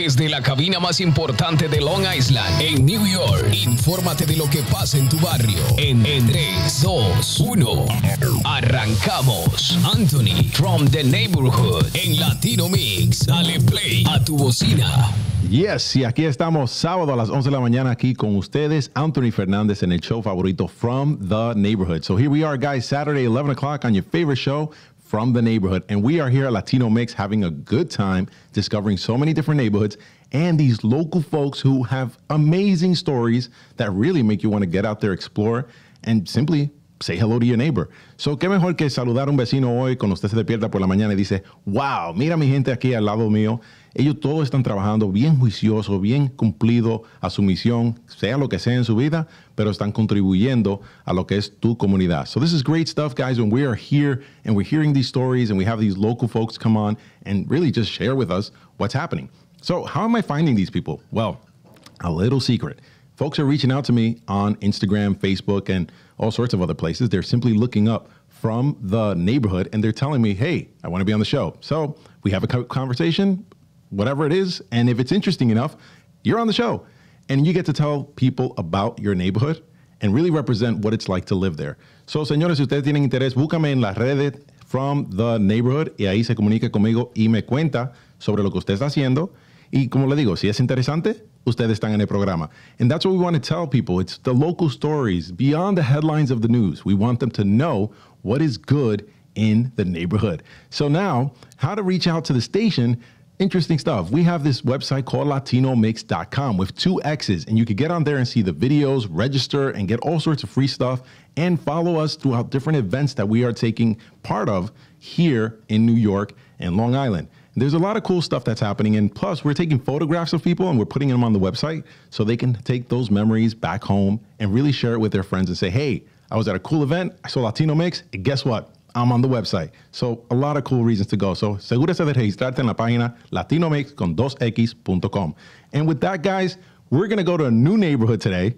desde la cabina más importante de Long Island, en New York. Infórmate de lo que pasa en tu barrio. En 3, 2, 1. Arrancamos. Anthony from the Neighborhood en Latino Mix. Dale play a tu bocina. Yes, y aquí estamos sábado a las 11 de la mañana aquí con ustedes, Anthony Fernández en el show favorito From the Neighborhood. So here we are, guys, Saturday, 11 o'clock on your favorite show, From the Neighborhood. And we are here at Latino Mix having a good time discovering so many different neighborhoods and these local folks who have amazing stories that really make you want to get out there, explore, and simply say hello to your neighbor. So, qué mejor que saludar a un vecino hoy cuando usted se despierta por la mañana y dice, wow, mira mi gente aquí al lado mío. Ellos todos están trabajando bien juicioso, bien cumplido a su misión, sea lo que sea en su vida, pero están contribuyendo a lo que es tu comunidad. So this is great stuff, guys, when we are here and we're hearing these stories and we have these local folks come on and really just share with us what's happening. So how am I finding these people? Well, a little secret. Folks are reaching out to me on Instagram, Facebook, and all sorts of other places. They're simply looking up From the Neighborhood and they're telling me, hey, I want to be on the show. So we have a conversation, whatever it is, and if it's interesting enough, you're on the show. And you get to tell people about your neighborhood and really represent what it's like to live there. So, señores, si ustedes tienen interés, búscame en las redes From the Neighborhood y ahí se comunica conmigo y me cuenta sobre lo que usted está haciendo. Y como le digo, si es interesante, ustedes están en el programa. And that's what we want to tell people. It's the local stories beyond the headlines of the news. We want them to know what is good in the neighborhood. So now, how to reach out to the station. Interesting stuff. We have this website called latinomix.com with 2 X's, and you can get on there and see the videos, register, and get all sorts of free stuff, and follow us throughout different events that we are taking part of here in New York and Long Island. There's a lot of cool stuff that's happening, and plus we're taking photographs of people and we're putting them on the website so they can take those memories back home and really share it with their friends and say, hey, I was at a cool event, I saw Latino Mix, and guess what? I'm on the website. So a lot of cool reasons to go. So asegúrese de registrarte en la página latinomix.com. And with that, guys, we're going to go to a new neighborhood today,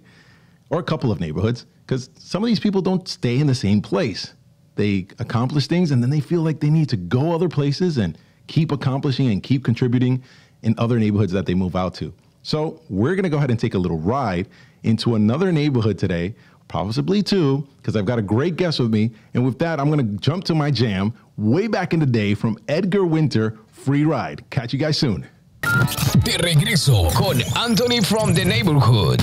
or a couple of neighborhoods, because some of these people don't stay in the same place. They accomplish things and then they feel like they need to go other places and keep accomplishing and keep contributing in other neighborhoods that they move out to. So we're going to go ahead and take a little ride into another neighborhood today, possibly 2, because I've got a great guest with me. And with that, I'm going to jump to my jam way back in the day from Edgar Winter, Free Ride. Catch you guys soon. De regreso con Anthony from the Neighborhood.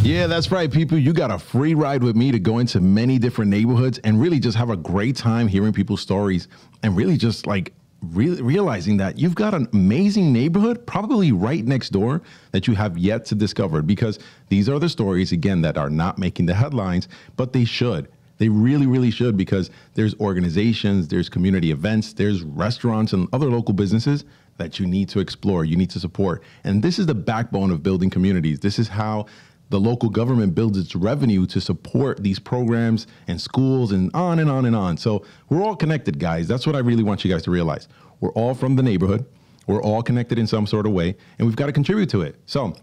Yeah, that's right, people. You got a free ride with me to go into many different neighborhoods and really just have a great time hearing people's stories and really just like realizing that you've got an amazing neighborhood probably right next door that you have yet to discover, because these are the stories, again, that are not making the headlines, but they should. They really, really should, because there's organizations, there's community events, there's restaurants and other local businesses that you need to explore, you need to support. And this is the backbone of building communities. This is how the local government builds its revenue to support these programs and schools and on and on and on. So we're all connected, guys. That's what I really want you guys to realize. We're all from the neighborhood. We're all connected in some sort of way, and we've got to contribute to it. So,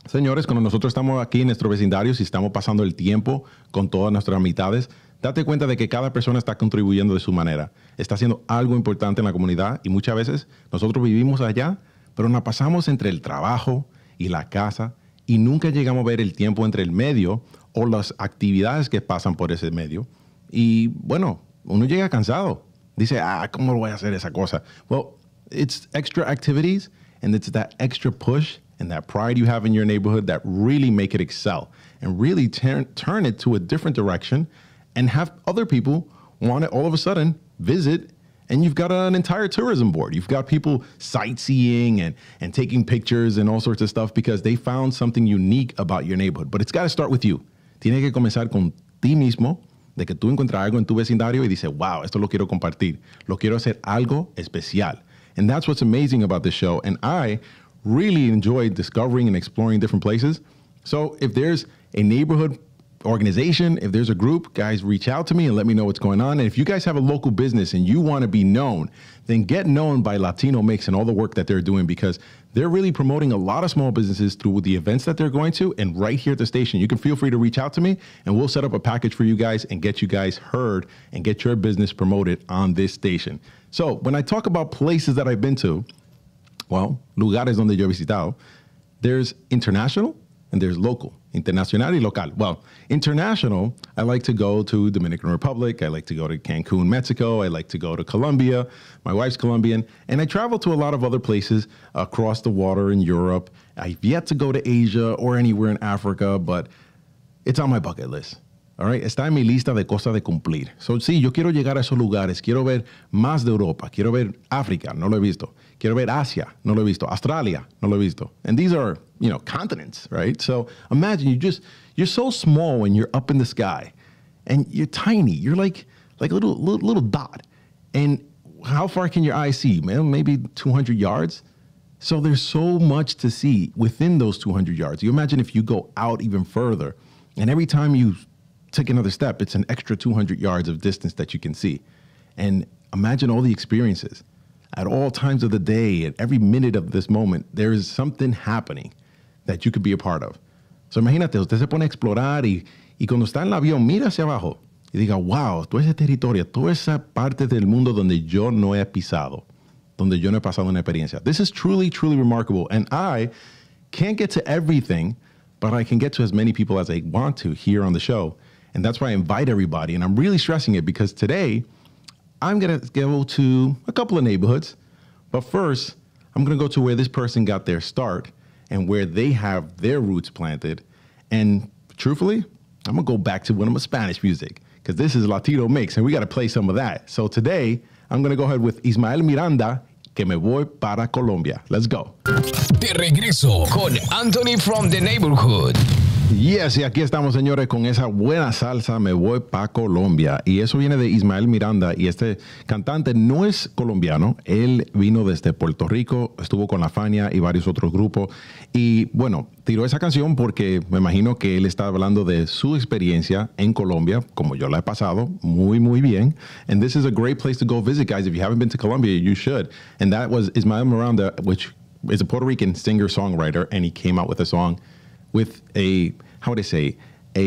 señores, cuando nosotros estamos aquí en nuestro vecindario, si estamos pasando el tiempo con todas nuestras amistades, date cuenta de que cada persona está contribuyendo de su manera. Está haciendo algo importante en la comunidad y muchas veces nosotros vivimos allá, pero nos pasamos entre el trabajo y la casa y nunca llegamos a ver el tiempo entre el medio o las actividades que pasan por ese medio. Y bueno, uno llega cansado. Dice, ¿cómo voy a hacer esa cosa? Well, it's extra activities and it's that extra push and that pride you have in your neighborhood that really make it excel and really turn it to a different direction and have other people want to all of a sudden visit. And you've got an entire tourism board. You've got people sightseeing and taking pictures and all sorts of stuff because they found something unique about your neighborhood. But it's got to start with you. Tiene que comenzar con ti mismo, de que tú encuentras algo en tu vecindario y dices, wow, esto lo quiero compartir. Lo quiero hacer algo especial. And that's what's amazing about this show. And I really enjoy discovering and exploring different places. So if there's a neighborhood organization, if there's a group, guys, reach out to me and let me know what's going on. And if you guys have a local business and you want to be known, then get known by Latino Mix and all the work that they're doing, because they're really promoting a lot of small businesses through the events that they're going to. And right here at the station, you can feel free to reach out to me and we'll set up a package for you guys and get you guys heard and get your business promoted on this station. So when I talk about places that I've been to, Well, lugares donde yo he visitado. There's international and there's local. Internacional y local. Well, international, I like to go to Dominican Republic. I like to go to Cancun, Mexico. I like to go to Colombia. My wife's Colombian. And I travel to a lot of other places across the water in Europe. I've yet to go to Asia or anywhere in Africa, but it's on my bucket list. All right, está en mi lista de cosas de cumplir. So, sí, yo quiero llegar a esos lugares. Quiero ver más de Europa. Quiero ver África, no lo he visto. Quiero ver Asia, no lo he visto. Australia, no lo he visto. And these are, continents, right? So imagine you're so small when you're up in the sky, and you're tiny. You're like a little dot. And how far can your eyes see, man? Maybe 200 yards. So there's so much to see within those 200 yards. You imagine if you go out even further, and every time you take another step, it's an extra 200 yards of distance that you can see. And imagine all the experiences. At all times of the day, at every minute of this moment, there is something happening that you could be a part of. So imagínate, usted se pone a explorar y cuando está en el avión, mira hacia abajo y diga, wow, todo ese territorio, toda esa parte del mundo donde yo no he pisado, donde yo no he pasado una experiencia. This is truly, truly remarkable. And I can't get to everything, but I can get to as many people as I want to here on the show. And that's why I invite everybody. And I'm really stressing it because today I'm going to go to a couple of neighborhoods. But first, I'm going to go to where this person got their start and where they have their roots planted. And truthfully, I'm going to go back to one of my Spanish music because this is Latino Mix and we got to play some of that. So today, I'm going to go ahead with Ismael Miranda, Que Me Voy Para Colombia. Let's go. De regreso con Anthony from the Neighborhood. Yes, y aquí estamos, señores, con esa buena salsa, Me Voy Pa' Colombia. Y eso viene de Ismael Miranda. Y este cantante no es colombiano. Él vino desde Puerto Rico, estuvo con La Fania y varios otros grupos. Y, bueno, tiró esa canción porque me imagino que él está hablando de su experiencia en Colombia, como yo la he pasado, muy, muy bien. And this is a great place to go visit, guys. If you haven't been to Colombia, you should. And that was Ismael Miranda, which is a Puerto Rican singer-songwriter, and he came out with a song with a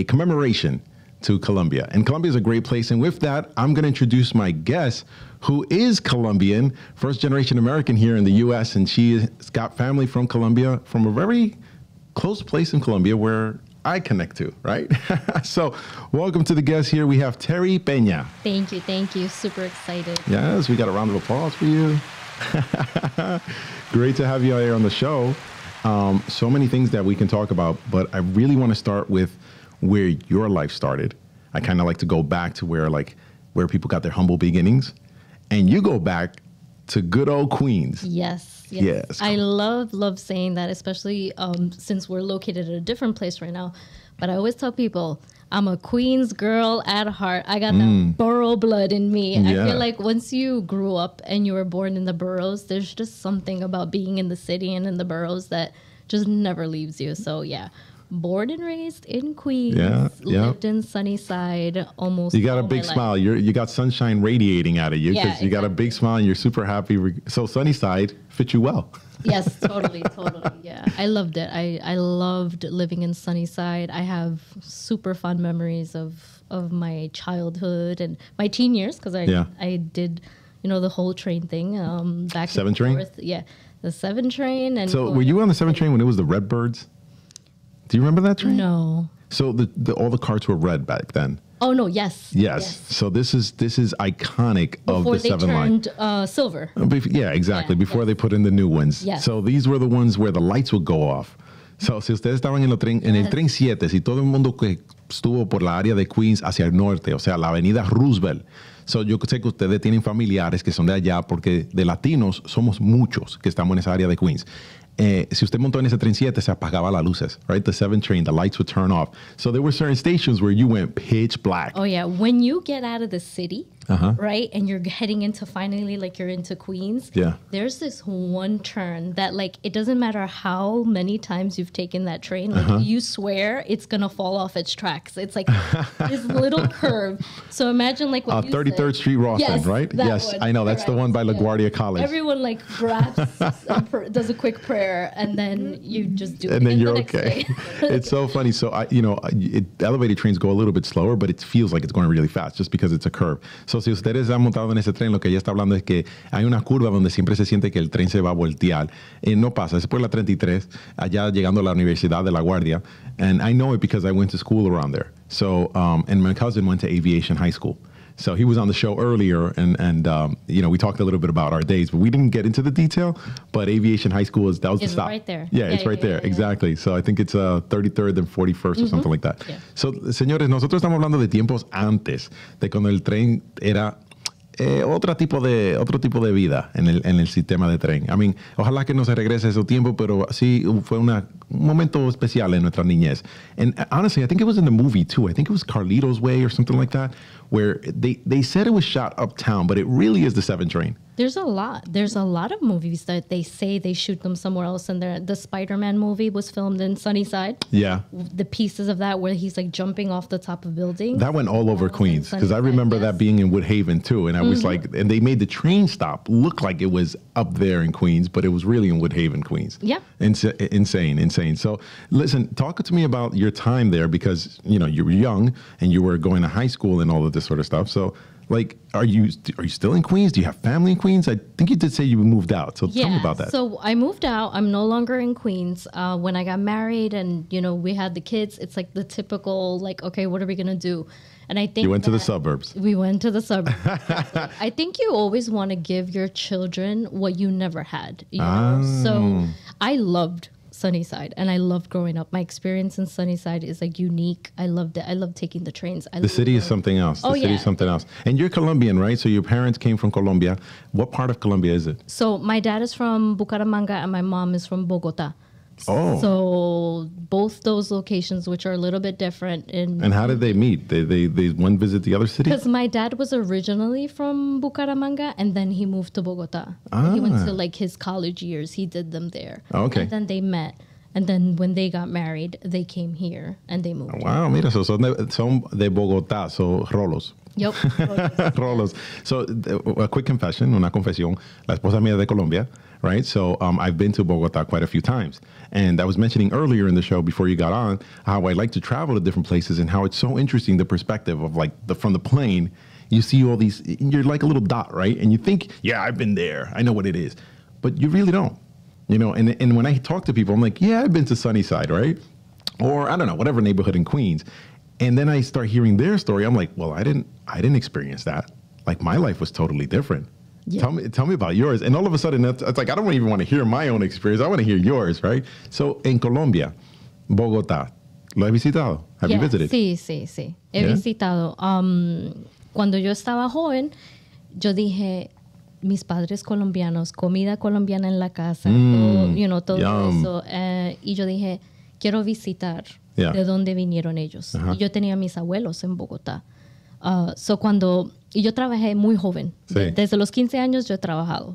commemoration to Colombia. And Colombia is a great place. And with that, I'm going to introduce my guest, who is Colombian, first-generation American here in the U.S., and she's got family from Colombia, from a very close place in Colombia where I connect to, right? So welcome to the guest here. We have Terry Pena. Thank you. Super excited. Yes, we got a round of applause for you. Great to have you here on the show. So many things that we can talk about, but I really want to start with where your life started. I kind of like to go back to where people got their humble beginnings, and you go back to good old Queens. Yes. Yes. I love saying that, especially since we're located at a different place right now. But I always tell people, I'm a Queens girl at heart. I got that borough blood in me. Yeah. I feel like once you grew up and you were born in the boroughs, there's just something about being in the city and in the boroughs that just never leaves you. So, yeah. Born and raised in Queens. Yeah. Lived in Sunnyside almost. You got a big smile. You got sunshine radiating out of you because you got a big smile and you're super happy. So Sunnyside fit you well. Yes, totally. Yeah, I loved it. I loved living in Sunnyside. I have super fond memories of my childhood and my teen years because I did, the whole train thing back 7 train. Forth. Yeah, the 7 train. And so were you on the 7 train when it was the Redbirds? Do you remember that train? No. So all the carts were red back then. Oh no! Yes. So this is iconic before of the 7 line. Before they turned silver. Yeah, exactly. Before they put in the new ones. Yes. So these were the ones where the lights would go off. So si ustedes estaban en el tren 7, si todo el mundo que estuvo por la área de Queens hacia el norte, o sea, la avenida Roosevelt. So yo sé que ustedes tienen familiares que son de allá porque de latinos somos muchos que estamos en esa área de Queens. Si usted montó en ese tren 7, se apagaba las luces, right? The 7 train, the lights would turn off. So there were certain stations where you went pitch black. Oh, yeah. When you get out of the city, right, and you're heading into finally, you're into Queens, there's this one turn that, it doesn't matter how many times you've taken that train, you swear it's going to fall off its tracks. It's like this little curve. So imagine, what you 33rd said. Street, Rawson, right? Yes, one. I know. That's the one by LaGuardia College. Everyone, grabs and does a quick prayer. nowhere, and then you just do it. And then you're okay. It's so funny. So, elevated trains go a little bit slower, but it feels like it's going really fast just because it's a curve. So, si ustedes han montado en ese tren, lo que ella está hablando es que hay una curva donde siempre se siente que el tren se va a voltear. No pasa. Es por la 33, allá llegando a la Universidad de La Guardia. And I know it because I went to school around there. So, and my cousin went to aviation high school. So he was on the show earlier, and we talked a little bit about our days, but we didn't get into the detail. But Aviation High School that was the stop. Right there. Yeah, it's right there. Exactly. So I think it's 33rd and 41st or something like that. Yeah. So, señores, nosotros estamos hablando de tiempos antes, de cuando el tren era otro tipo de vida en el sistema de tren. I mean, ojalá que no se regrese ese tiempo, pero sí fue un momento especial en nuestra niñez. And honestly, I think it was in the movie too. I think it was Carlito's Way or something like that, where they said it was shot uptown, but it really is the 7 train. There's a lot of movies that they say they shoot them somewhere else. And the Spider-Man movie was filmed in Sunnyside. Yeah. The pieces of that where he's like jumping off the top of buildings. That went all over Queens because I remember that being in Woodhaven too. And I was like, and they made the train stop look like it was up there in Queens, but it was really in Woodhaven, Queens. Yeah. Insane. So listen, talk to me about your time there because, you were young and you were going to high school and all of this sort of stuff. So, like, are you still in Queens? Do you have family in Queens? I think you did say you moved out. So tell me about that. So I moved out. I'm no longer in Queens. When I got married and, we had the kids, it's like the typical, like, okay, what are we going to do? And I think you went to the suburbs. We went to the suburbs. I think you always want to give your children what you never had. So I loved Sunnyside, and I loved growing up. My experience in Sunnyside is like unique. I loved it. I loved taking the trains. The city is something else. The city is something else. And you're Colombian, right? So your parents came from Colombia. What part of Colombia is it? So my dad is from Bucaramanga and my mom is from Bogota. Oh. So both those locations, which are a little bit different. And how did they meet? They one visit the other city? Because my dad was originally from Bucaramanga and then he moved to Bogota. He went to like his college years. He did them there. Oh, okay. And then they met. And then when they got married, they came here and they moved. Wow, mira, so son de Bogotá, so rolos. Yep. Rolos. So a quick confession, una confesión. La esposa mía de Colombia, right? So I've been to Bogotá quite a few times. And I was mentioning earlier in the show before you got on how I like to travel to different places and how it's so interesting, the perspective of like from the plane, you see all these, you're like a little dot, right? And you think, yeah, I've been there. I know what it is. But you really don't. And when I talk to people, I'm like, yeah, I've been to Sunnyside, right? Or I don't know, whatever neighborhood in Queens. And then I start hearing their story. I'm like, well, I didn't experience that. Like my life was totally different. Yeah. Tell me about yours. And all of a sudden, it's like, I don't even want to hear my own experience. I want to hear yours, right? So in Colombia, Bogotá, ¿lo has visitado? Have you visited? Sí. He visitado. Cuando yo estaba joven, yo dije, mis padres colombianos, comida colombiana en la casa, todo eso. Y yo dije, quiero visitar de dónde vinieron ellos. Y yo tenía mis abuelos en Bogotá. Y yo trabajé muy joven. Sí. Desde los 15 años yo he trabajado.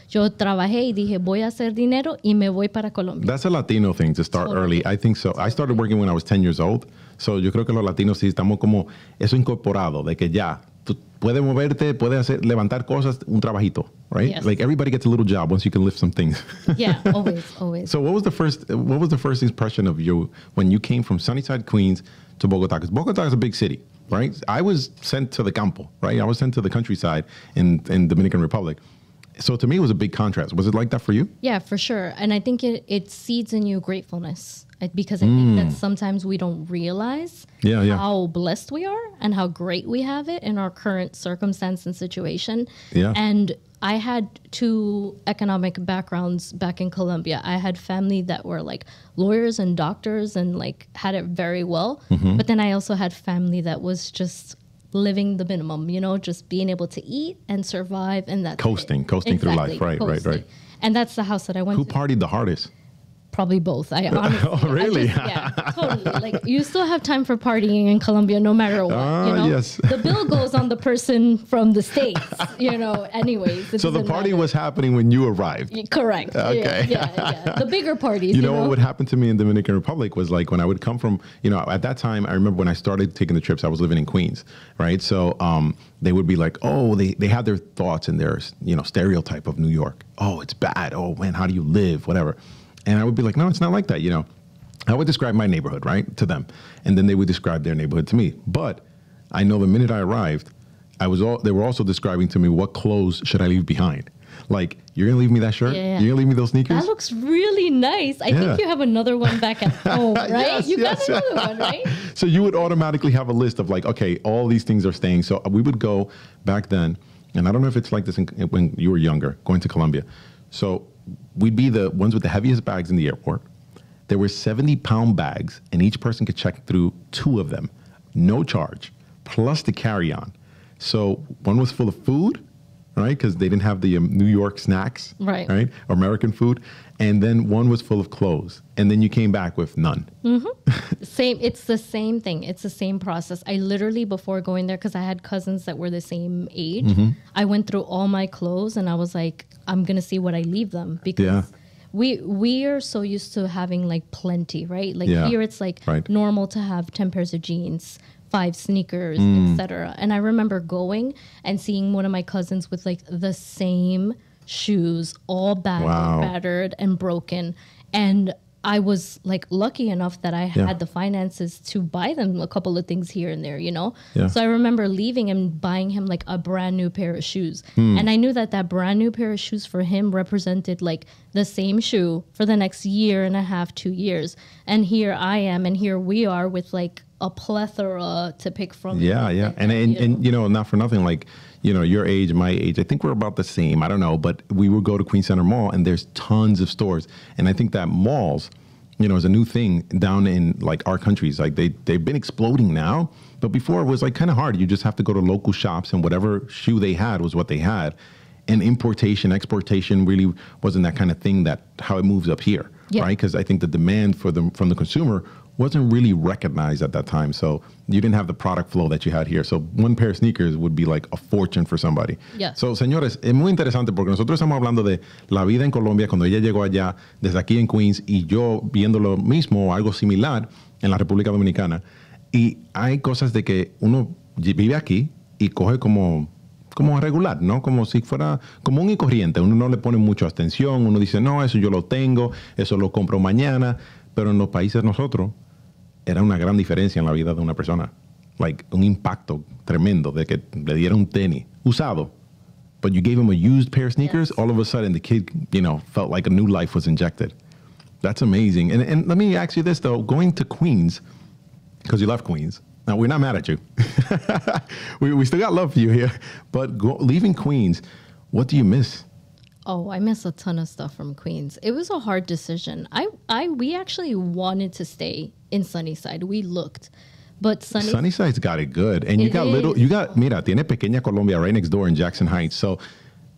Yo trabajé y dije, voy a hacer dinero y me voy para Colombia. That's a Latino thing to start early. I think so. I started working when I was 10 years old. So yo creo que los latinos sí estamos como eso incorporado, de que ya, tú puedes moverte, puedes levantar cosas, un trabajito, right? Yes. Like everybody gets a little job once you can lift some things. Yeah, always. So what was the first impression of you when you came from Sunnyside, Queens to Bogotá? Because Bogotá is a big city, right? I was sent to the campo, right? I was sent to the countryside in Dominican Republic. So to me, it was a big contrast. Was it like that for you? Yeah, for sure. And I think it seeds in you gratefulness because I think that sometimes we don't realize how blessed we are and how great we have it in our current circumstance and situation. Yeah. And I had 2 economic backgrounds back in Colombia. I had family that were like lawyers and doctors and like had it very well. Mm-hmm. But then I also had family that was just living the minimum, just being able to eat and survive, and that's coasting exactly, through life, right. And that's the house that I went to. Who partied the hardest? Probably both. I honestly. Oh, really? Yeah, totally. Like, you still have time for partying in Colombia no matter what. You know? Yes. The bill goes on the person from the States, anyways. So the party was happening when you arrived. Correct. Okay. Yeah. The bigger parties. You know what would happen to me in Dominican Republic was like when I would come from, at that time, I remember when I started taking the trips, I was living in Queens, right? So they would be like, oh, they had their thoughts and their, stereotype of New York. Oh, it's bad. Oh, man, how do you live? Whatever. And I would be like, no, it's not like that, I would describe my neighborhood, right, to them. And then they would describe their neighborhood to me. But I know the minute I arrived, they were also describing to me what clothes should I leave behind. Like, you're going to leave me that shirt? Yeah. You're going to leave me those sneakers? That looks really nice. I think you have another one back at home, right? Yes, you got another one, right? So you would automatically have a list of like, okay, all these things are staying. So we would go back then, and I don't know if it's like this when you were younger, going to Colombia. So we'd be the ones with the heaviest bags in the airport. There were 70-pound bags, and each person could check through 2 of them, no charge, plus the carry-on. So one was full of food, right? Because they didn't have the New York snacks, right? Or American food. And then one was full of clothes. And then you came back with none. Mm-hmm. Same. It's the same thing. It's the same process. I literally, before going there, because I had cousins that were the same age, I went through all my clothes and I was like, I'm going to see what I leave them. Because we are so used to having like plenty, right? Like here it's like normal to have 10 pairs of jeans, 5 sneakers, etc. And I remember going and seeing one of my cousins with like the same shoes, all battered and broken. And I was like lucky enough that I had the finances to buy them a couple of things here and there, So I remember leaving and buying him like a brand new pair of shoes. And I knew that brand new pair of shoes for him represented like the same shoe for the next year and a half, 2 years. And here I am, and here we are with like a plethora to pick from. And not for nothing, like, your age, my age, I think we're about the same. I don't know, but we would go to Queens Center Mall and there's tons of stores. And I think that malls, is a new thing down in like our countries. Like they've been exploding now, but before it was like kind of hard. You just have to go to local shops and whatever shoe they had was what they had. And importation, exportation really wasn't that kind of thing how it moves up here, right? Because I think the demand from the consumer wasn't really recognized at that time. So you didn't have the product flow that you had here. So one pair of sneakers would be like a fortune for somebody. So, señores, es muy interesante porque nosotros estamos hablando de la vida en Colombia cuando ella llegó allá, desde aquí en Queens, y yo viendo lo mismo o algo similar en la República Dominicana. Y hay cosas de que uno vive aquí y coge como regular, ¿no? Como si fuera común y corriente. Uno no le pone mucha atención. Uno dice, no, eso yo lo tengo, eso lo compro mañana. Pero en los países nosotros, era una gran diferencia en la vida de una persona. Like, un impacto tremendo de que le diera un tenis usado. But you gave him a used pair of sneakers, all of a sudden the kid, felt like a new life was injected. That's amazing. And let me ask you this, though. Going to Queens, because you left Queens. Now, we're not mad at you. we still got love for you here. But leaving Queens, what do you miss? Oh, I miss a ton of stuff from Queens. It was a hard decision. We actually wanted to stay in Sunnyside. We looked, but Sunnyside's got it good. And mira, tiene Peña Colombia right next door in Jackson Heights. So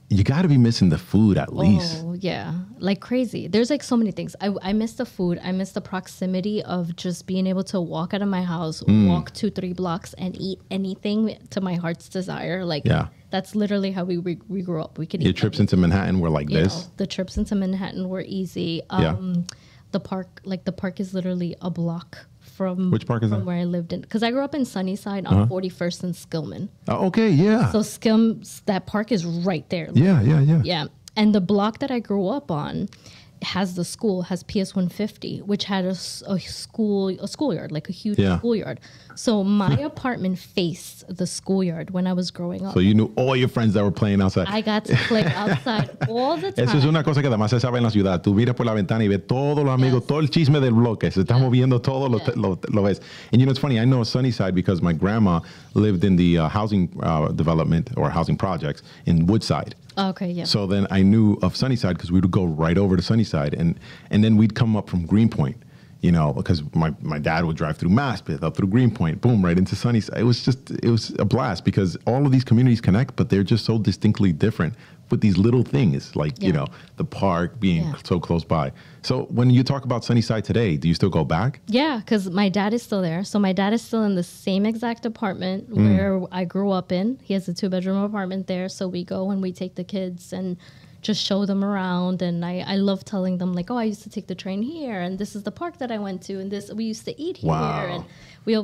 you got to be missing the food at least. Oh, yeah. Like crazy. There's like so many things. I miss the food. I miss the proximity of just being able to walk out of my house, walk 2-3 blocks and eat anything to my heart's desire. Like, that's literally how we grew up. We could eat. Your trips into Manhattan were like this? The trips into Manhattan were easy. The park is literally a block from which park is that? Where I lived in, because I grew up in Sunnyside on 41st and Skillman. Oh, okay, yeah. So that park is right there. Yeah. And the block that I grew up on has PS 150, which had a schoolyard, like a huge schoolyard. So my apartment faced the schoolyard when I was growing up. So you knew all your friends that were playing outside. I got to play outside all the time. Eso es una cosa que además se sabe en la ciudad. Tú miras por la ventana y ves todos los amigos, todo el chisme del bloque. Se está moviendo todo, lo ves. And it's funny, I know Sunnyside because my grandma lived in the housing development or housing projects in Woodside. Okay, yeah. So then I knew of Sunnyside because we would go right over to Sunnyside. And then we'd come up from Greenpoint, because my dad would drive through Maspeth, up through Greenpoint, boom, right into Sunnyside. It was a blast because all of these communities connect, but they're just so distinctly different. with these little things, like, you know, the park being so close by. So when you talk about Sunnyside today, do you still go back? Yeah, because my dad is still there. So my dad is still in the same exact apartment where I grew up in. He has a 2-bedroom apartment there. So we go and we take the kids and just show them around. And I love telling them, like, oh, I used to take the train here, and this is the park that I went to, and this we used to eat here. And we're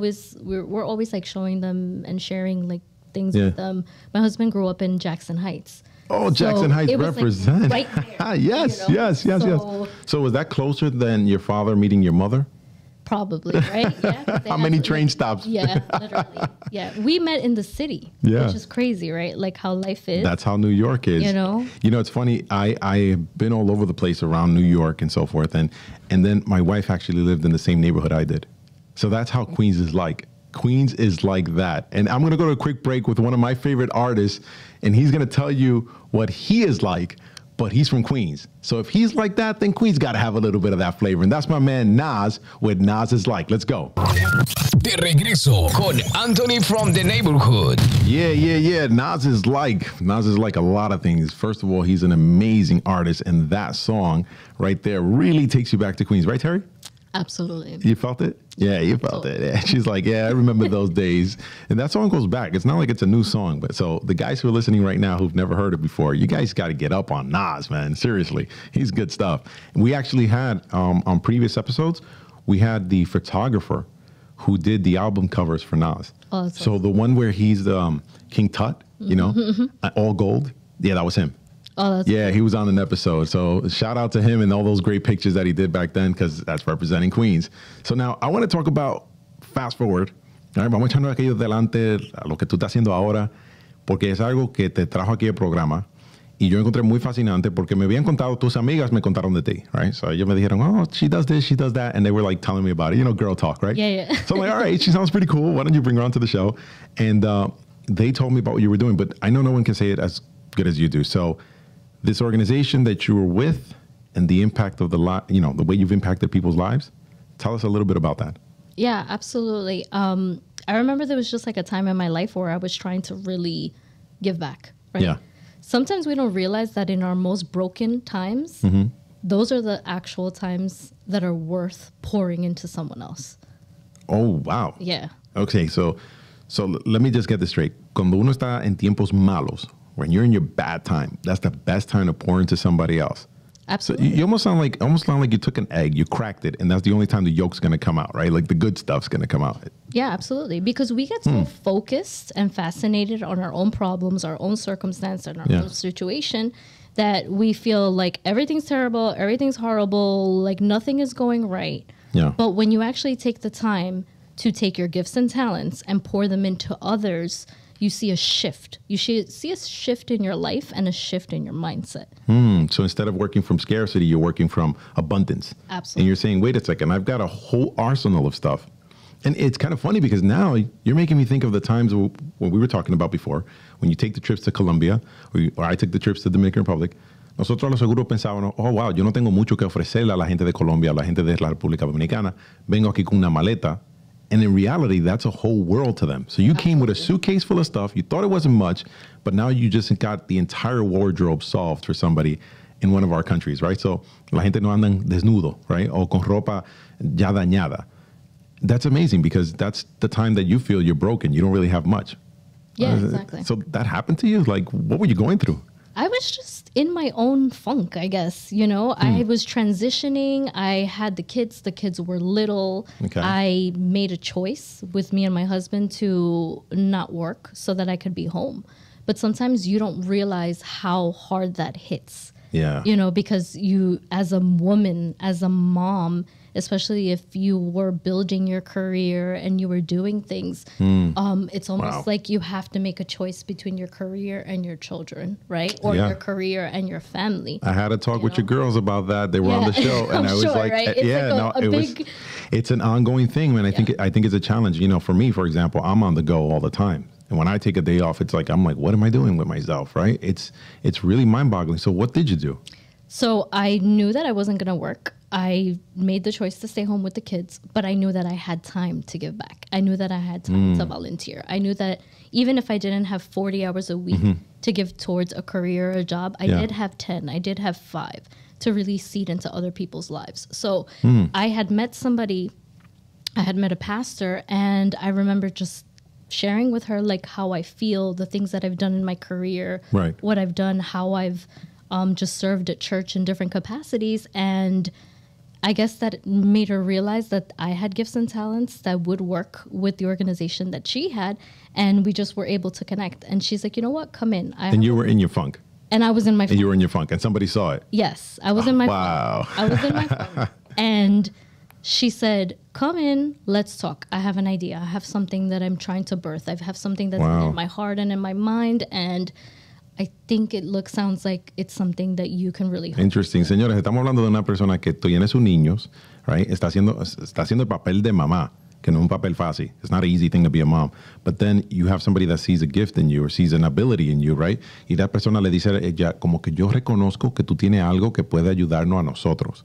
always like showing them and sharing like things with them. My husband grew up in Jackson Heights. Oh, Jackson Heights represent. Like right there, yes, you know? yes. So was that closer than your father meeting your mother? Probably, right? Yeah. How many train stops? Yeah, literally. Yeah, we met in the city, which is crazy, right? Like how life is. That's how New York is. You know, it's funny. I've been all over the place around New York and so forth, and then my wife actually lived in the same neighborhood I did. So that's how Queens is like. Queens is like that. And I'm going to go to a quick break with one of my favorite artists, and he's going to tell you what he is like, but he's from Queens. So if he's like that, then Queens got to have a little bit of that flavor. And that's my man Nas with Nas is Like. Let's go. De regreso con Anthony from the neighborhood. Yeah. Nas is like a lot of things. First of all, he's an amazing artist, and that song right there really takes you back to Queens. Right, Terry? Absolutely. You felt it? Yeah, you felt it. Yeah. She's like, yeah, I remember those days. And that song goes back. It's not like it's a new song. But so the guys who are listening right now who've never heard it before, you guys got to get up on Nas, man. Seriously. He's good stuff. We actually had, on previous episodes, we had the photographer who did the album covers for Nas. Oh, so the one where he's King Tut, you know, all gold. Yeah, that was him. Oh, that's cool. He was on an episode. So shout out to him and all those great pictures that he did back then, because that's representing Queens. So now I want to talk about fast forward. Right, vamos echando aquello delante a lo que tú estás haciendo ahora, porque es algo que te trajo aquí el programa. Y yo encontré muy fascinante porque me habían contado, tus amigas me contaron de ti, right? So ellos me dijeron, oh, she does this, she does that. And they were like telling me about it, you know, girl talk, right? Yeah. So I'm like, all right, she sounds pretty cool. Why don't you bring her onto the show? And they told me about what you were doing, but I know no one can say it as good as you do. So this organization that you were with and the impact of the way you've impacted people's lives, tell us a little bit about that. Yeah, absolutely. I remember there was just like a time in my life where I was trying to really give back, right? Yeah. Sometimes we don't realize that in our most broken times, those are the actual times that are worth pouring into someone else. Oh, wow. Yeah. Okay, so let me just get this straight. Cuando uno está en tiempos malos, when you're in your bad time, that's the best time to pour into somebody else. Absolutely. So you almost sound like you took an egg, you cracked it, and that's the only time the yolk's going to come out, right? Like the good stuff's going to come out. Yeah, absolutely. Because we get so focused and fascinated on our own problems, our own circumstance, and our own situation that we feel like everything's terrible, everything's horrible, like nothing is going right. Yeah. But when you actually take the time to take your gifts and talents and pour them into others, you see a shift. You see a shift in your life and a shift in your mindset. So instead of working from scarcity, you're working from abundance. Absolutely. And you're saying, wait a second, I've got a whole arsenal of stuff. And it's kind of funny because now you're making me think of the times when we were talking about before, when you take the trips to Colombia, or I took the trips to the Dominican Republic. Nosotros los seguros pensábamos, oh, wow, yo no tengo mucho que ofrecerle a la gente de Colombia, a la gente de la República Dominicana. Vengo aquí con una maleta. And in reality, that's a whole world to them. So you came with a suitcase full of stuff. You thought it wasn't much, but now you just got the entire wardrobe solved for somebody in one of our countries, right? So la gente no andan desnudo, right? O con ropa ya dañada. That's amazing because that's the time that you feel you're broken. You don't really have much. Yeah, exactly. So that happened to you? Like, what were you going through? I was just in my own funk, I guess. You know, I was transitioning. I had the kids. The kids were little. Okay. I made a choice with me and my husband to not work so that I could be home. But sometimes you don't realize how hard that hits. Yeah. You know, because you, as a woman, as a mom, especially if you were building your career and you were doing things, it's almost like you have to make a choice between your career and your children, right? Or your career and your family. I had a talk with your girls about that. They were on the show, and I was like, right? It's an ongoing thing, man. I think it's a challenge. You know, for me, for example, I'm on the go all the time. And when I take a day off, it's like, I'm like, what am I doing with myself, right? It's really mind-boggling. So what did you do? So I knew that I wasn't going to work. I made the choice to stay home with the kids, but I knew that I had time to give back. I knew that I had time to volunteer. I knew that even if I didn't have 40 hours a week to give towards a career or a job, I did have 10, I did have 5 to really seed into other people's lives. So I had met somebody, I had met a pastor, and I remember just sharing with her like how I feel, the things that I've done in my career, what I've done, how I've just served at church in different capacities. And I guess that made her realize that I had gifts and talents that would work with the organization that she had. And we just were able to connect. And she's like, you know what? Come in. And you were in your funk. And I was in my funk. And you were in your funk. And somebody saw it. Yes. I was in my funk. I was in my funk. And she said, come in, let's talk. I have an idea. I have something that I'm trying to birth. I have something that's in my heart and in my mind. And I think sounds like it's something that you can really help. Interesting. Señores, estamos hablando de una persona que tiene sus niños, right? Está haciendo el papel de mamá, que no es un papel fácil. It's not an easy thing to be a mom. But then you have somebody that sees a gift in you or sees an ability in you, right? Y la persona le dice a ella, como que yo reconozco que tú tienes algo que puede ayudarnos a nosotros.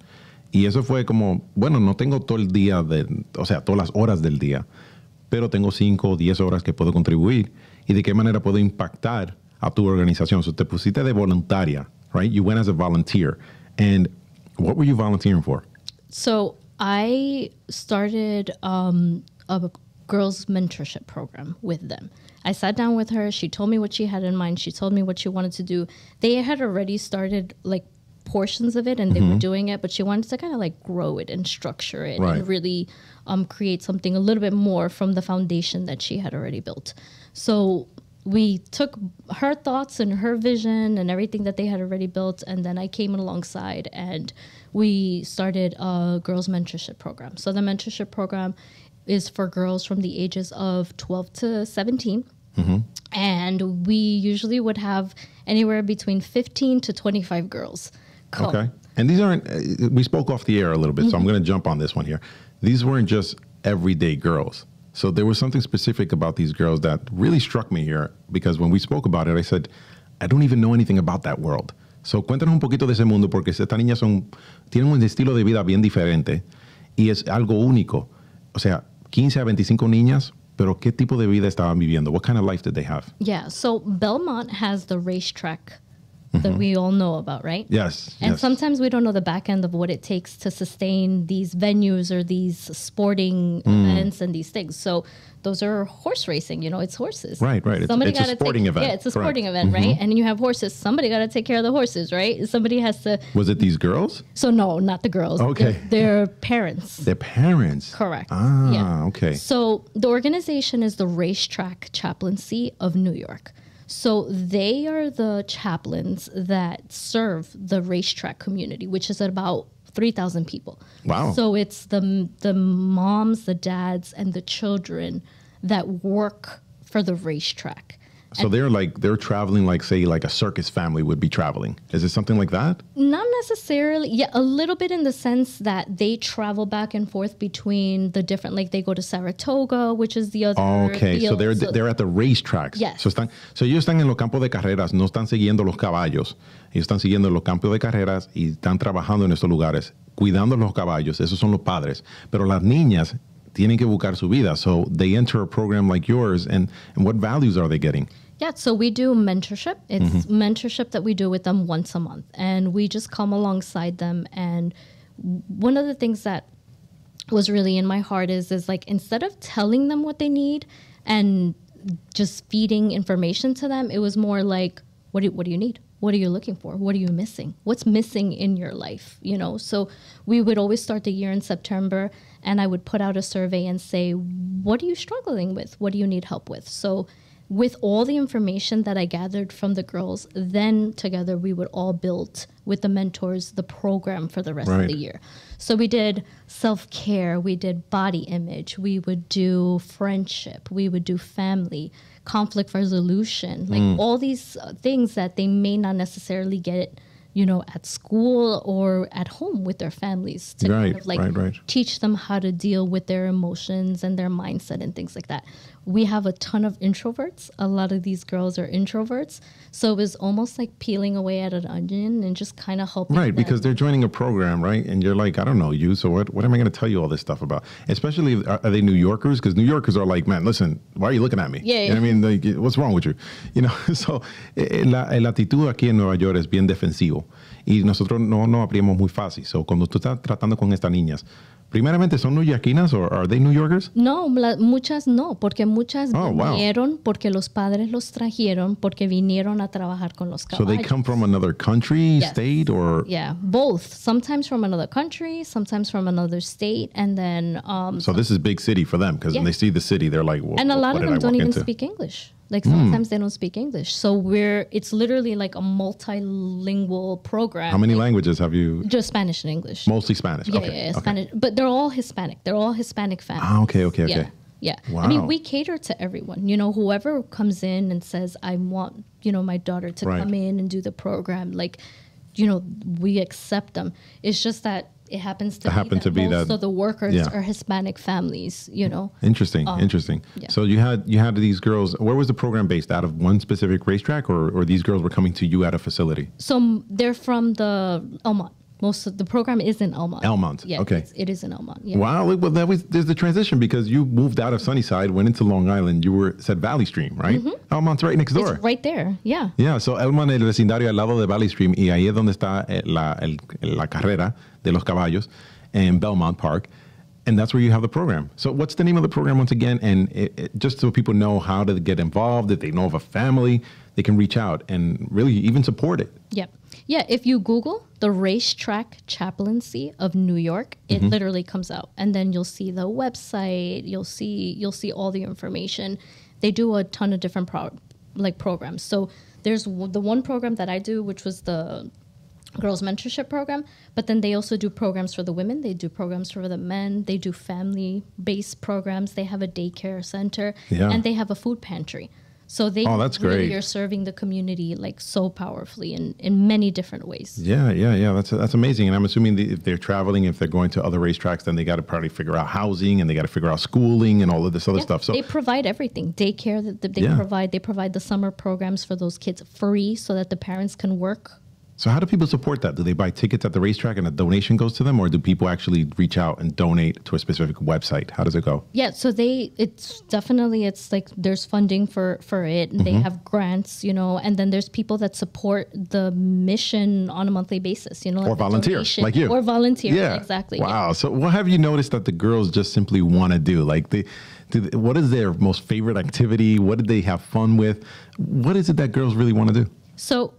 Y eso fue como, bueno, no tengo todo el día, todas las horas del día, pero tengo 5 o 10 horas que puedo contribuir. Y de qué manera puedo impactar a tu organización. So te pusiste de voluntaria, right? You went as a volunteer. And what were you volunteering for? So I started a girls mentorship program with them. I sat down with her. She told me what she had in mind. She told me what she wanted to do. They had already started like portions of it and they were doing it, but she wanted to kind of like grow it and structure it and really create something a little bit more from the foundation that she had already built. So we took her thoughts and her vision and everything that they had already built, and then I came alongside and we started a girls mentorship program. So the mentorship program is for girls from the ages of 12 to 17. And we usually would have anywhere between 15 to 25 girls come. Okay. And these aren't, we spoke off the air a little bit, so I'm going to jump on this one here. These weren't just everyday girls. So there was something specific about these girls that really struck me here, because when we spoke about it, I said, I don't even know anything about that world. So cuéntanos un poquito de ese mundo, porque estas niñas tienen un estilo de vida bien diferente y es algo único. O sea, 15 a 25 niñas, pero ¿qué tipo de vida estaban viviendo? What kind of life did they have? Yeah, so Belmont has the racetrack that we all know about, right? Yes. And sometimes we don't know the back end of what it takes to sustain these venues or these sporting events and these things. So those are horse racing, it's horses. Right. It's a sporting event. Yeah, it's a sporting event, right? And you have horses. Somebody got to take care of the horses, right? Somebody has to. Was it these girls? So no, not the girls. Okay. They're parents. Their parents. Correct. Okay. So the organization is the Racetrack Chaplaincy of New York. So they are the chaplains that serve the racetrack community, which is about 3,000 people. Wow. So it's the moms, the dads, and the children that work for the racetrack. So they're traveling like, say, like a circus family would be traveling. Is it something like that? Not necessarily. Yeah, a little bit in the sense that they travel back and forth between the different, like they go to Saratoga, which is the other. Okay, so they're at the racetracks. Yes. So ellos están en los campos de carreras, no están siguiendo los caballos. Ellos están siguiendo los campos de carreras y están trabajando en estos lugares, cuidando los caballos. Esos son los padres. Pero las niñas tienen que buscar su vida. So they enter a program like yours, and what values are they getting? Yeah, so we do mentorship. It's mentorship that we do with them once a month. And we just come alongside them. And one of the things that was really in my heart is like, instead of telling them what they need and just feeding information to them, it was more like, what do you need? What are you looking for? What are you missing? What's missing in your life? So we would always start the year in September, and I would put out a survey and say, what are you struggling with? What do you need help with? So with all the information that I gathered from the girls, then together we would all build with the mentors the program for the rest of the year. So we did self-care, we did body image, we would do friendship, we would do family, conflict resolution, like all these things that they may not necessarily get, at school or at home with their families to kind of teach them how to deal with their emotions and their mindset and things like that. we have a ton of introverts. A lot of these girls are introverts. So it was almost like peeling away at an onion and just kind of helping Right, them. because they're joining a program, right? And you're like, I don't know you, so what am I going to tell you all this stuff about? Especially, are they New Yorkers? Because New Yorkers are like, man, listen, why are you looking at me? Yeah, You know what I mean? Like, what's wrong with you? You know, so la actitud aquí en Nueva York es bien defensivo. Y nosotros no abrimos muy fácil. So, cuando tú estás tratando con estas niñas, primeramente, ¿son neoyorquinas o are they New Yorkers? No, muchas no, porque muchas vinieron porque los padres los trajeron porque vinieron a trabajar con los caballos. So they come from another country, state, or? Yeah, both. Sometimes from another country, sometimes from another state, and then... so this is big city for them, because when they see the city, they're like, well, and a lot of them don't even into? speak English. Like sometimes they don't speak English. So it's literally like a multilingual program. How many languages have you? Just Spanish and English. Mostly Spanish. Yeah, Okay. Spanish. But they're all Hispanic. They're all Hispanic families. Ah, okay. Yeah. Wow. I mean, we cater to everyone. You know, whoever comes in and says, I want, my daughter to come in and do the program, like, we accept them. It's just that it happens to be that most of the workers are Hispanic families, Interesting. Yeah. So you had these girls. Where was the program based? Out of one specific racetrack, or these girls were coming to you at a facility? So they're from the Elmont. Most of the program is in Elmont. Yeah, okay. It is in Elmont. Yeah. Wow. Well, there's the transition, because you moved out of Sunnyside, went into Long Island. You said Valley Stream, right? Mm-hmm. Elmont's right next door. It's right there. Yeah. Yeah. So Elmont, el vecindario al lado de Valley Stream, y ahí es donde está la carrera de los caballos in Belmont Park. And that's where you have the program. So what's the name of the program once again? And just so people know how to get involved, if they know of a family, they can reach out and really even support it. Yep. Yeah, if you Google the Racetrack Chaplaincy of New York, it literally comes out. And then you'll see the website, you'll see all the information. They do a ton of different programs. So there's the one program that I do, which was the girls mentorship program, but then they also do programs for the women, they do programs for the men, they do family-based programs, they have a daycare center, and they have a food pantry. So they that's really great. are serving the community like so powerfully in many different ways. Yeah. That's amazing. And I'm assuming if they're traveling, if they're going to other racetracks, then they got to probably figure out housing, and they got to figure out schooling and all of this other stuff. So they provide everything. Daycare that they provide the summer programs for those kids free so that the parents can work. So how do people support that? Do they buy tickets at the racetrack and a donation goes to them, or do people actually reach out and donate to a specific website? How does it go? Yeah, so it's like there's funding for it, and they have grants, and then there's people that support the mission on a monthly basis, or volunteer, like you. Or volunteer, exactly. Wow. Yeah. So what have you noticed that the girls just simply want to do? Like what is their most favorite activity? What did they have fun with? What is it that girls really want to do? So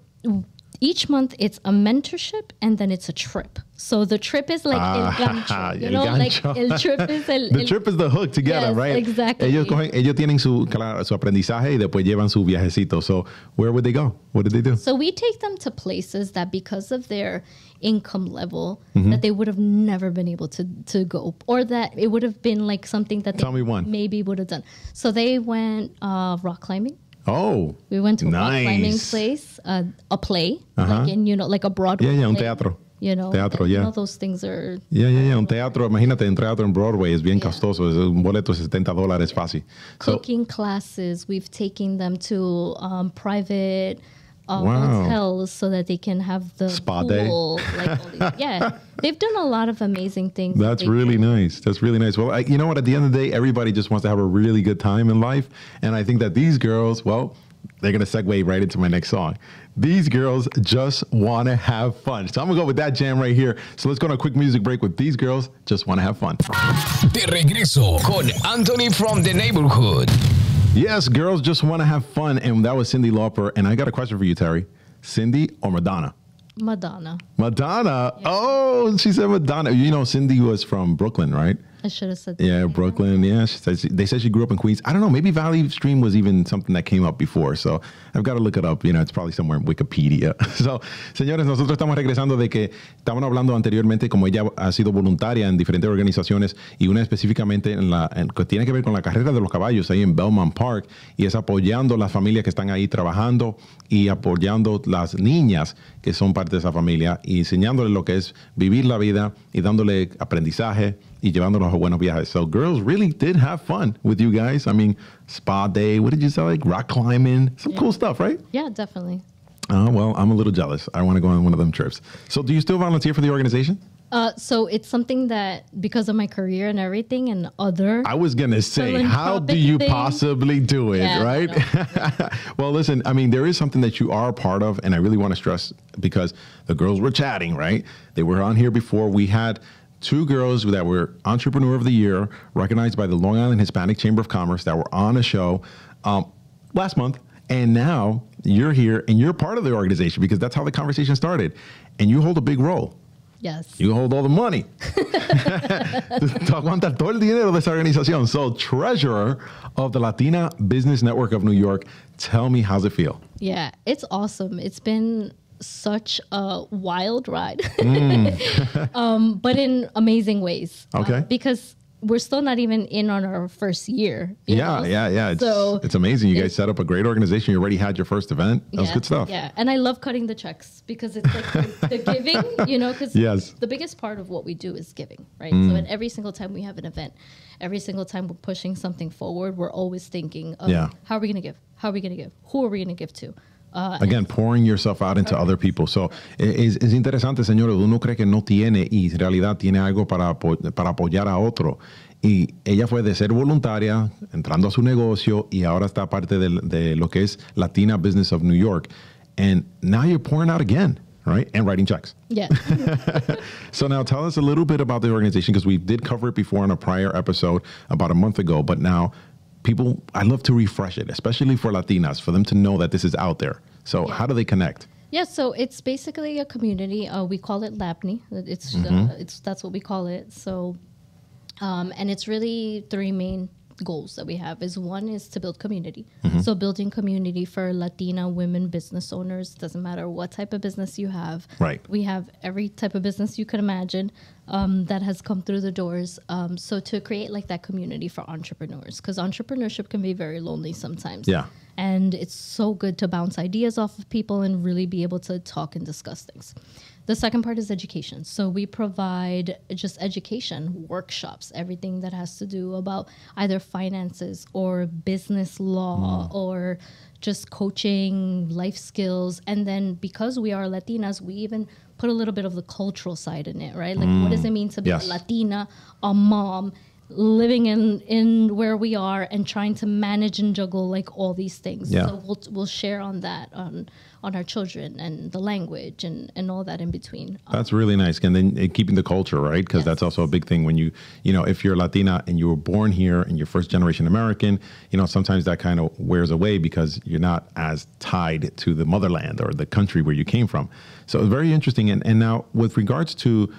each month it's a mentorship and then it's a trip. So the trip is like el gancho, like el trip is the trip is the hook to get them, right? Exactly. Ellos tienen su aprendizaje y después llevan su viajecito. So where would they go? What did they do? So we take them to places that because of their income level that they would have never been able to go, or that it would have been like something that they maybe would have done. So they went rock climbing. Oh, we went to a rock climbing place, a play, like in, like a Broadway. Yeah, un play. teatro. Teatro, those things are... Yeah, un teatro. Imagínate, un teatro en Broadway es bien costoso. Es un boleto de $70 fácil. Cooking classes. We've taken them to private hotels so that they can have the spa pool, day. They've done a lot of amazing things. That's really nice. That's really nice. Well, you know what? At the end of the day, everybody just wants to have a really good time in life. And I think that these girls, well, they're going to segue right into my next song. These girls just want to have fun. So I'm going to go with that jam right here. So let's go on a quick music break with These Girls Just Want to Have Fun. De regreso con Anthony from the Neighborhood. Yes, girls just want to have fun. And that was Cyndi Lauper. And I got a question for you, Terry. Cyndi or Madonna? Madonna. Madonna? Yeah. Oh, she said Madonna. Cyndi was from Brooklyn, right? I should have said that. Yeah, Brooklyn. Yeah, they said she grew up in Queens. I don't know. Maybe Valley Stream was even something that came up before. So I've got to look it up. It's probably somewhere in Wikipedia. So, señores, nosotros estamos regresando de que estaban hablando anteriormente como ella ha sido voluntaria en diferentes organizaciones y una específicamente que tiene que ver con la carrera de los caballos ahí en Belmont Park, y es apoyando las familias que están ahí trabajando y apoyando las niñas que son parte de esa familia y enseñándoles lo que es vivir la vida y dándole aprendizaje y llevándolos dijo buenos viajes. So girls really did have fun with you guys. I mean, spa day. What did you say? Like rock climbing. Some cool stuff, right? Yeah, definitely. Oh, well, I'm a little jealous. I want to go on one of them trips. So do you still volunteer for the organization? So it's something that because of my career and everything and other. I was going to say, how do you possibly do it, right? Well, listen, I mean, there is something that you are a part of, and I really want to stress because the girls were chatting, right? They were on here before. We had 2 girls that were Entrepreneur of the Year, recognized by the Long Island Hispanic Chamber of Commerce, that were on a show last month. And now you're here and you're part of the organization because that's how the conversation started. And you hold a big role. Yes. You hold all the money. Tú aguantas todo el dinero de esa organización. So, treasurer of the Latina Business Network of New York, tell me, how's it feel? Yeah, it's awesome. It's been such a wild ride, but in amazing ways. Okay. Because we're still not even in on our first year. Yeah. It's amazing. You guys set up a great organization. You already had your first event. That was good stuff. Yeah. And I love cutting the checks because it's like the giving, because the biggest part of what we do is giving, right? So at every single time we have an event, every single time we're pushing something forward, we're always thinking of how are we going to give? How are we going to give? Who are we going to give to? Again, pouring yourself out into other people. So, es interesante, señores. Uno cree que no tiene y en realidad tiene algo para apoyar a otro. Y ella fue de ser voluntaria, entrando a su negocio, y ahora está parte de lo que es Latina Business of New York. And now you're pouring out again, right? And writing checks. Yeah. So now tell us a little bit about the organization, because we did cover it before in a prior episode about a month ago, but now people, I love to refresh it, especially for Latinas, for them to know that this is out there. So how do they connect? Yeah, so it's basically a community. We call it LAPNI. That's what we call it. So, and it's really 3 main goals that we have. One is to build community. So building community for Latina women business owners. Doesn't matter what type of business you have. Right. We have every type of business you could imagine that has come through the doors. So to create like that community for entrepreneurs, because entrepreneurship can be very lonely sometimes. Yeah. And it's so good to bounce ideas off of people and really be able to talk and discuss things. The second part is education. So we provide just education, workshops, everything that has to do about either finances or business law or just coaching, life skills. And then because we are Latinas, we even put a little bit of the cultural side in it, right? Like what does it mean to be a Latina, a mom, living in where we are and trying to manage and juggle like all these things. So we'll share on that on our children and the language and all that in between. That's really nice. And then keeping the culture, right? Because that's also a big thing when you if you're Latina and you were born here and you're first generation American, sometimes that kind of wears away because you're not as tied to the motherland or the country where you came from. So it's very interesting. And now with regards to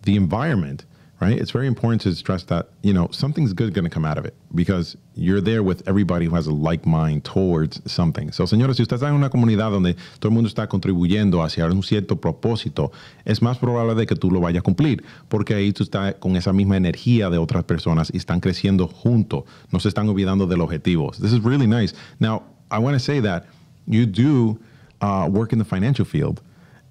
the environment, right? It's very important to stress that, something's good going to come out of it because you're there with everybody who has a like mind towards something. So, señores, si usted está en una comunidad donde todo el mundo está contribuyendo hacia un cierto propósito, es más probable de que tú lo vayas a cumplir porque ahí tú estás con esa misma energía de otras personas y están creciendo juntos. No se están olvidando del objetivo. This is really nice. Now, I want to say that you do work in the financial field.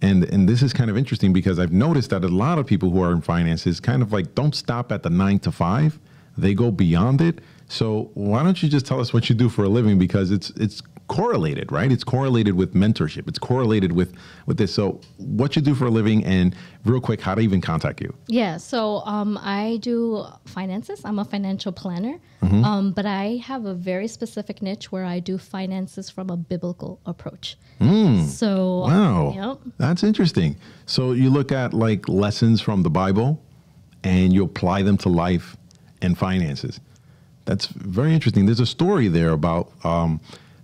And this is kind of interesting because I've noticed that a lot of people who are in finances kind of like don't stop at the 9 to 5. They go beyond it. So why don't you just tell us what you do for a living? Because it's correlated, right? It's correlated with mentorship. It's correlated with this. So what you do for a living and real quick, how to even contact you. Yeah. So I do finances. I'm a financial planner. But I have a very specific niche where I do finances from a biblical approach. So wow, that's interesting. So you look at like lessons from the Bible and you apply them to life and finances. That's very interesting. There's a story there about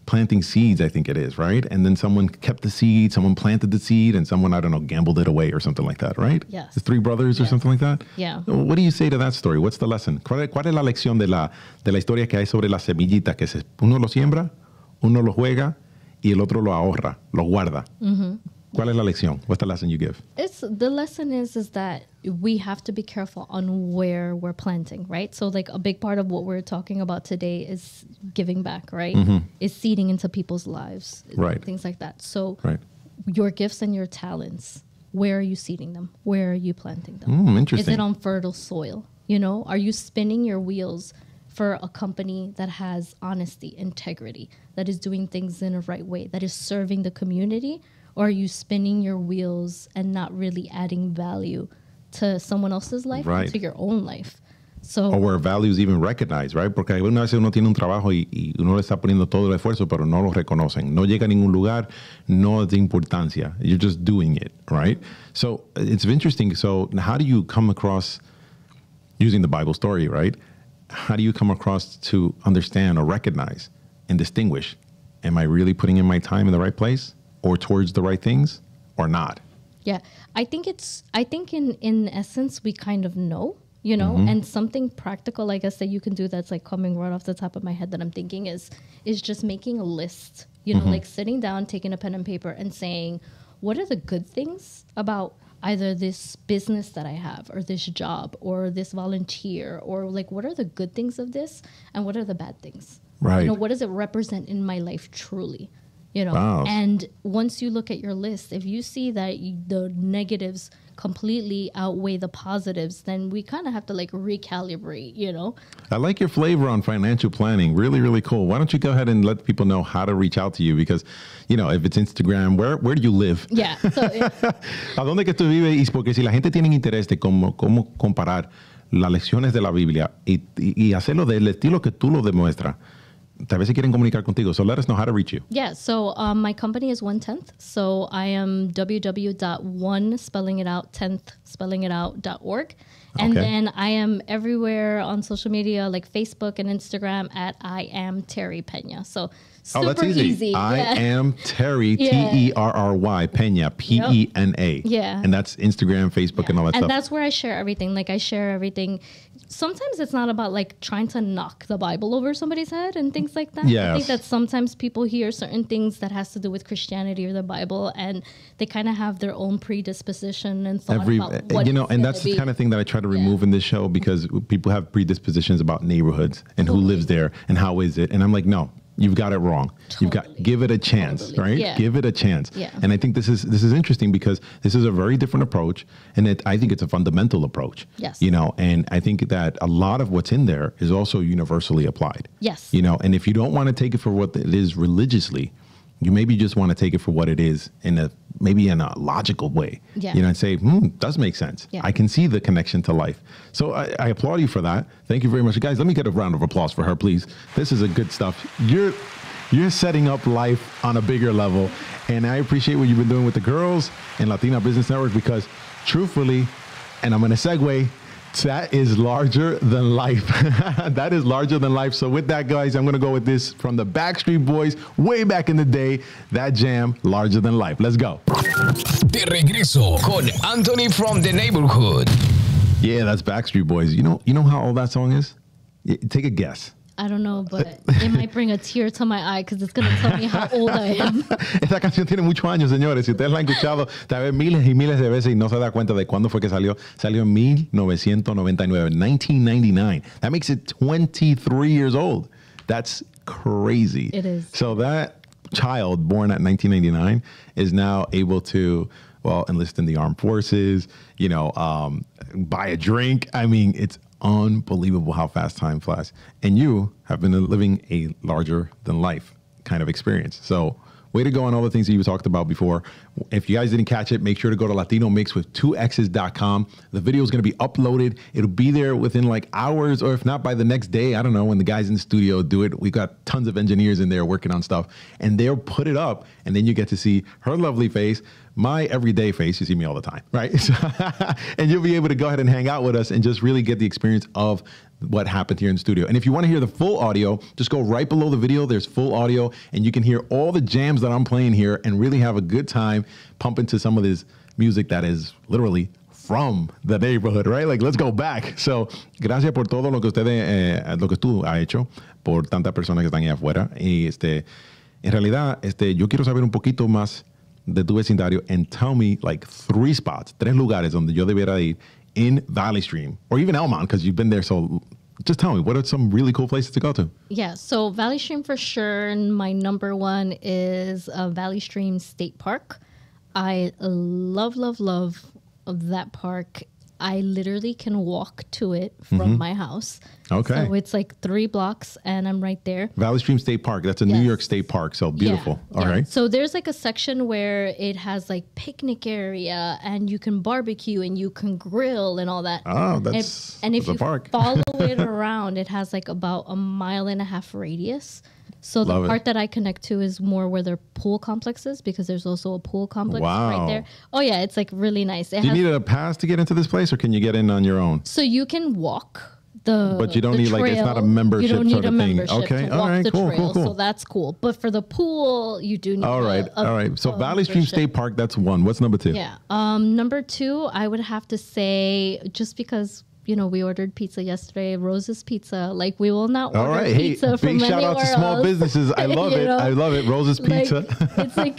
planting seeds, I think it is, right? And then someone kept the seed, someone planted the seed, and someone, I don't know, gambled it away or something like that, right? Yes. The 3 brothers or something like that? Yeah. What do you say to that story? What's the lesson? ¿Cuál es la lección de la historia que hay sobre la semillita que uno lo siembra, uno lo juega y el otro lo ahorra, lo guarda? ¿Cuál es la lección? What's the lesson you give? The lesson is that we have to be careful on where we're planting, right? So like a big part of what we're talking about today is giving back, right? Is seeding into people's lives, right? Things like that. So your gifts and your talents, where are you seeding them? Where are you planting them? Interesting. Is it on fertile soil? You know, are you spinning your wheels for a company that has honesty, integrity, that is doing things in a right way, that is serving the community? Or are you spinning your wheels and not really adding value to someone else's life, right, to your own life? So, or where values even recognized, right? Porque alguna vez uno tiene un trabajo y uno le está poniendo todo el esfuerzo, pero no lo reconocen. No llega a ningún lugar, no es de importancia. You're just doing it, right? So it's interesting. So how do you come across, using the Bible story, right? How do you come across to understand or recognize and distinguish, am I really putting in my time in the right place or towards the right things or not? Yeah, I think in essence, we kind of know, you know, and something practical, I guess, that you can do that's like coming right off the top of my head that I'm thinking is just making a list, you know, like sitting down, taking a pen and paper and saying, what are the good things about either this business that I have or this job or this volunteer, or like, what are the good things of this and what are the bad things? Right. You know, what does it represent in my life truly? You know, Wow. And once you look at your list, if you see that the negatives completely outweigh the positives, then we kind of have to like recalibrate, you know? I like your flavor on financial planning. Really, really cool. Why don't you go ahead and let people know how to reach out to you? Because, you know, if it's Instagram, where do you live? Yeah. So, ¿A dónde que tú vives? Y porque si la gente tiene interés de cómo comparar las lecciones de la Biblia y hacerlo del estilo que tú lo demuestras, tal vez se quieren comunicar contigo. So let us know how to reach you. Yeah. So my company is 1/10. So I am www.1 spelling it out 10th spelling it out.org. And then I am everywhere on social media like Facebook and Instagram at I am Terry Pena. So super that's easy. I am Terry, Terry, Peña, Pena. Yeah. And that's Instagram, Facebook, and all that stuff. And that's where I share everything. Like I share everything. Sometimes it's not about like trying to knock the Bible over somebody's head and things like that. Yes. I think that sometimes people hear certain things that has to do with Christianity or the Bible, and they kind of have their own predisposition and thought about what you know, it's and that's be. the kind of thing that I try to remove in this show, because people have predispositions about neighborhoods and who lives there and how is it. And I'm like, no, you've got it wrong. You've got, give it a chance, right? Yeah. Give it a chance. Yeah. And I think this is interesting because this is a very different approach, and I think it's a fundamental approach. Yes. You know, and I think that a lot of what's in there is also universally applied. Yes. You know, and if you don't want to take it for what it is religiously, you maybe just want to take it for what it is maybe in a logical way. Yeah. You know, and say, does make sense. Yeah. I can see the connection to life. So I applaud you for that. Thank you very much. Guys, let me get a round of applause for her, please. This is a good stuff. You're setting up life on a bigger level. And I appreciate what you've been doing with the girls and Latina Business Network, because truthfully, and I'm going to segue, that is larger than life. That is larger than life. So with that, guys, I'm going to go with this from the Backstreet Boys way back in the day. That jam, larger than life. Let's go. De regreso con Anthony from the neighborhood. Yeah, that's Backstreet Boys. You know how old that song is? Take a guess. I don't know, but it might bring a tear to my eye because it's going to tell me how old I am. Esta canción tiene muchos años, señores. Si ustedes la han escuchado tal vez miles y miles de veces y no se da cuenta de cuándo fue que salió. Salió en 1999, 1999. That makes it 23 years old. That's crazy. It is. So that child born at 1999 is now able to, well, enlist in the armed forces, you know, buy a drink. I mean, it's unbelievable how fast time flies. And you have been living a larger than life kind of experience. So way to go on all the things that you talked about before. If you guys didn't catch it, make sure to go to LatinoMixWith2X's.com. The video is going to be uploaded. It'll be there within like hours, or if not by the next day. I don't know, when the guys in the studio do it. We've got tons of engineers in there working on stuff, and they'll put it up, and then you get to see her lovely face, my everyday face. You see me all the time, right? And you'll be able to go ahead and hang out with us and just really get the experience of what happened here in the studio. And if you want to hear the full audio, just go right below the video. There's full audio, and you can hear all the jams that I'm playing here and really have a good time pumping to some of this music that is literally from the neighborhood, right? Like, let's go back. So, gracias por todo lo que lo que tú has hecho por tantas personas que están ahí afuera. Y en realidad, yo quiero saber un poquito más de tu vecindario, and tell me like tres lugares donde yo debiera ir in Valley Stream or even Elmont, because you've been there. So just tell me, what are some really cool places to go to? Yeah, so Valley Stream for sure. And my number one is Valley Stream State Park. I love that park. I literally can walk to it from my house. Okay. So it's like 3 blocks and I'm right there. Valley Stream State Park. That's a New York State park. So beautiful. All right. So there's like a section where it has like picnic area and you can barbecue and you can grill and all that. Oh, that's and if you park. follow it around, it has like about a 1.5 mile radius. So the part that I connect to is more where their pool complex is, because there's also a pool complex right there. Oh yeah, it's like really nice. Do you need a pass to get into this place, or can you get in on your own? So you can walk but you don't need trail. Like, it's not a membership sort of thing. You don't need a thing. membership Okay, to all walk right, the cool. trail, so that's cool. But for the pool, you do need all right. So Valley Stream State Park, that's 1. What's number 2? Yeah. Number 2, I would have to say, just because, you know, we ordered pizza yesterday, Rose's Pizza. Like, we will not order pizza from anywhere else. Big shout out to small businesses. I love it. I love it. Rose's Pizza. It's like,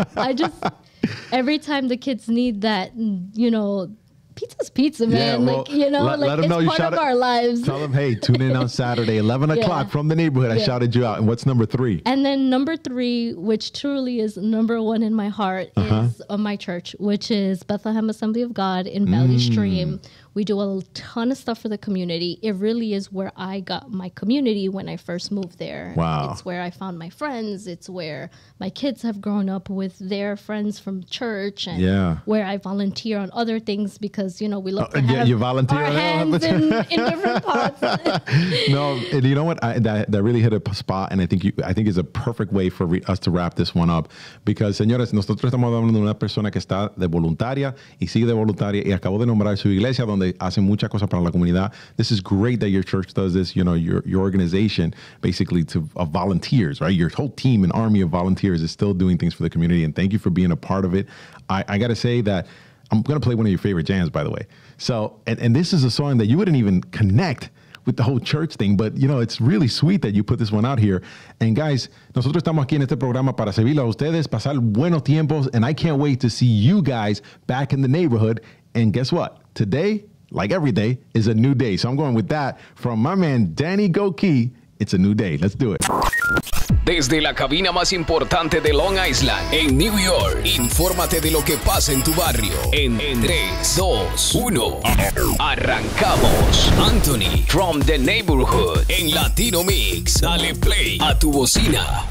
every time the kids need that, you know, pizza's pizza, man. Yeah, well, like, you know, let them know it's part of our lives. Tell them, hey, tune in on Saturday, 11 o'clock from the neighborhood. I shouted you out. And what's number 3? And then number 3, which truly is number 1 in my heart, is my church, which is Bethlehem Assembly of God in Valley Stream. We do a ton of stuff for the community. It really is where I got my community when I first moved there. Wow. It's where I found my friends. It's where my kids have grown up with their friends from church, and where I volunteer on other things, because, you know, we love to have you volunteer our hands in different pots. No, and you know what? That really hit a spot, and I think is a perfect way for us to wrap this one up. Because, señores, nosotros estamos hablando de una persona que está de voluntaria y sigue de voluntaria y acabó de nombrar su iglesia donde hacen muchas cosas para la comunidad. This is great that your church does this. You know, your organization basically of volunteers, right? Your whole team, an army of volunteers, is still doing things for the community. And thank you for being a part of it. I got to say that I'm going to play one of your favorite jams, by the way. So, and this is a song that you wouldn't even connect with the whole church thing, but you know, it's really sweet that you put this one out here. And guys, nosotros estamos aquí en este programa para servirle a ustedes, pasar buenos tiempos, and I can't wait to see you guys back in the neighborhood. And guess what? Today, like every day, is a new day. So I'm going with that from my man Danny Goki. It's a new day. Let's do it. Desde la cabina más importante de Long Island, en New York, infórmate de lo que pasa en tu barrio. En 3, 2, 1, arrancamos. Anthony from the neighborhood en Latino Mix. Dale play a tu bocina.